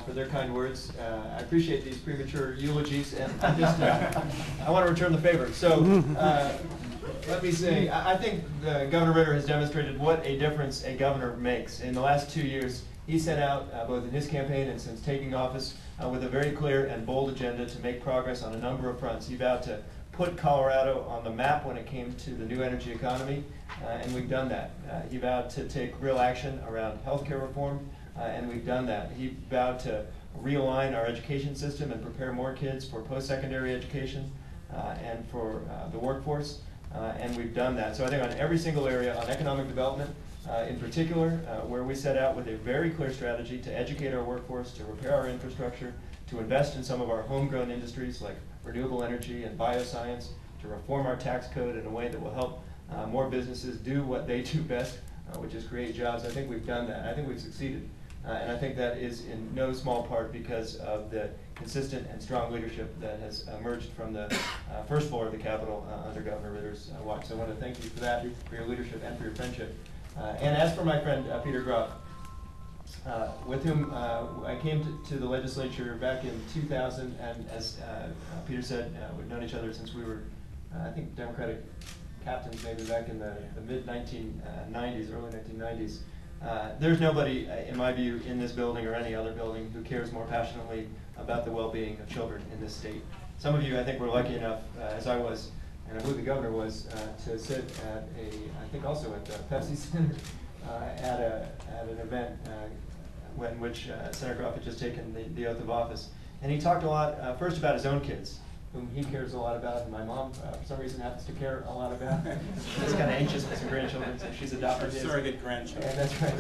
for their kind words. I appreciate these premature eulogies, and I want to return the favor. So let me say, I think Governor Ritter has demonstrated what a difference a governor makes. In the last 2 years, he set out, both in his campaign and since taking office, with a very clear and bold agenda to make progress on a number of fronts. He vowed to put Colorado on the map when it came to the new energy economy, and we've done that. He vowed to take real action around healthcare reform, and we've done that. He vowed to realign our education system and prepare more kids for post-secondary education and for the workforce, and we've done that. So I think on every single area, on economic development in particular, where we set out with a very clear strategy to educate our workforce, to repair our infrastructure, to invest in some of our homegrown industries like renewable energy and bioscience, to reform our tax code in a way that will help more businesses do what they do best, which is create jobs. I think we've done that. I think we've succeeded. And I think that is in no small part because of the consistent and strong leadership that has emerged from the first floor of the Capitol under Governor Ritter's watch. So I want to thank you for that, for your leadership and for your friendship. And as for my friend Peter Groff, with whom I came to the legislature back in 2000, and as Peter said, we've known each other since we were, I think, Democratic captains maybe back in the mid-1990s, early 1990s. There's nobody, in my view, in this building or any other building who cares more passionately about the well-being of children in this state. Some of you, I think, were lucky enough, as I was, and I believe the governor was, to sit at I think also at the Pepsi Center, at an event in which Senator Groff had just taken the oath of office. And he talked a lot, first about his own kids, whom he cares a lot about, and my mom, for some reason, happens to care a lot about. She's kind of anxious with some grandchildren, so she's adopted his. Surrogate grandchildren. And that's right.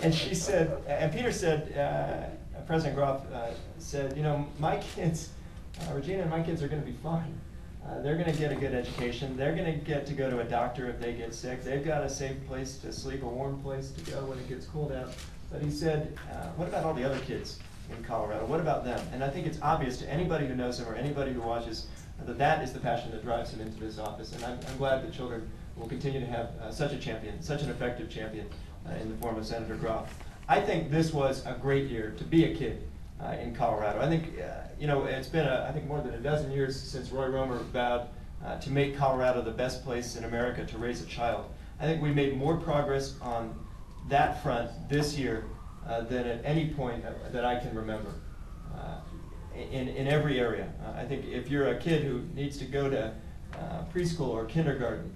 And she said, and Peter said, President Groff said, you know, my kids, Regina and my kids are going to be fine. They're going to get a good education. They're going to get to go to a doctor if they get sick. They've got a safe place to sleep, a warm place to go when it gets cold out. But he said, what about all the other kids in Colorado? What about them? And I think it's obvious to anybody who knows him or anybody who watches that that is the passion that drives him into this office. And I'm glad that children will continue to have such a champion, such an effective champion in the form of Senator Groff. I think this was a great year to be a kid in Colorado. I think, you know, it's been, I think, more than a dozen years since Roy Romer vowed to make Colorado the best place in America to raise a child. I think we made more progress on that front this year than at any point that I can remember in every area. I think if you're a kid who needs to go to preschool or kindergarten,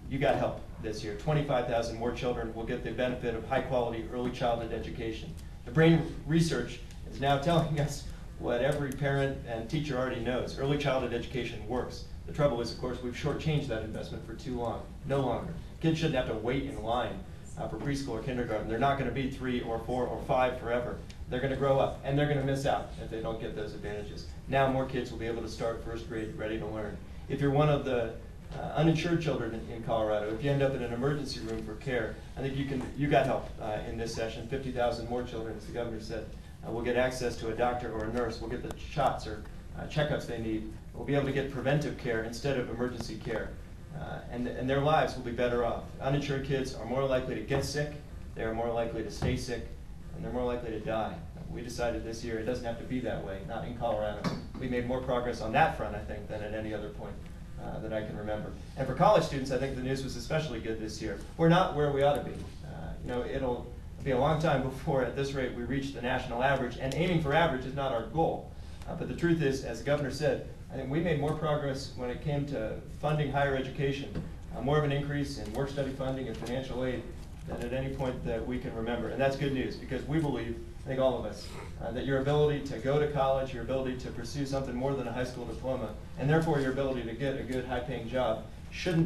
you got help this year. 25,000 more children will get the benefit of high-quality early childhood education. The brain research is now telling us what every parent and teacher already knows. Early childhood education works. The trouble is, of course, we've shortchanged that investment for too long. No longer. Kids shouldn't have to wait in line for preschool or kindergarten. They're not going to be 3 or 4 or 5 forever. They're going to grow up, and they're going to miss out if they don't get those advantages. Now more kids will be able to start first grade ready to learn. If you're one of the uninsured children in Colorado, if you end up in an emergency room for care, I think you got help in this session. 50,000 more children, as the governor said, will get access to a doctor or a nurse, will get the shots or checkups they need, will be able to get preventive care instead of emergency care, and their lives will be better off. Uninsured kids are more likely to get sick, they are more likely to stay sick, and they're more likely to die. We decided this year it doesn't have to be that way, not in Colorado. We made more progress on that front, I think, than at any other point that I can remember. And for college students, I think the news was especially good this year. We're not where we ought to be. You know, it'll be a long time before, at this rate, we reach the national average, and aiming for average is not our goal. But the truth is, as the governor said, I think we made more progress when it came to funding higher education, more of an increase in work-study funding and financial aid than at any point that we can remember. And that's good news, because we believe, I think all of us, that your ability to go to college, your ability to pursue something more than a high school diploma, and therefore your ability to get a good high-paying job should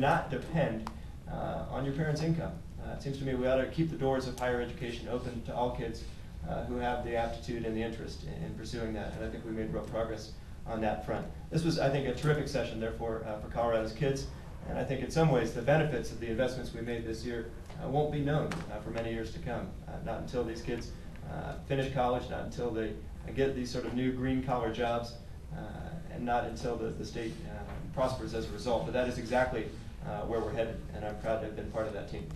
not depend on your parents' income. It seems to me we ought to keep the doors of higher education open to all kids who have the aptitude and the interest in pursuing that, and I think we made real progress on that front. This was, I think, a terrific session, therefore, for Colorado's kids, and I think in some ways the benefits of the investments we made this year won't be known for many years to come, not until these kids finish college, not until they get these sort of new green-collar jobs, and not until the state prospers as a result. But that is exactly where we're headed, and I'm proud to have been part of that team.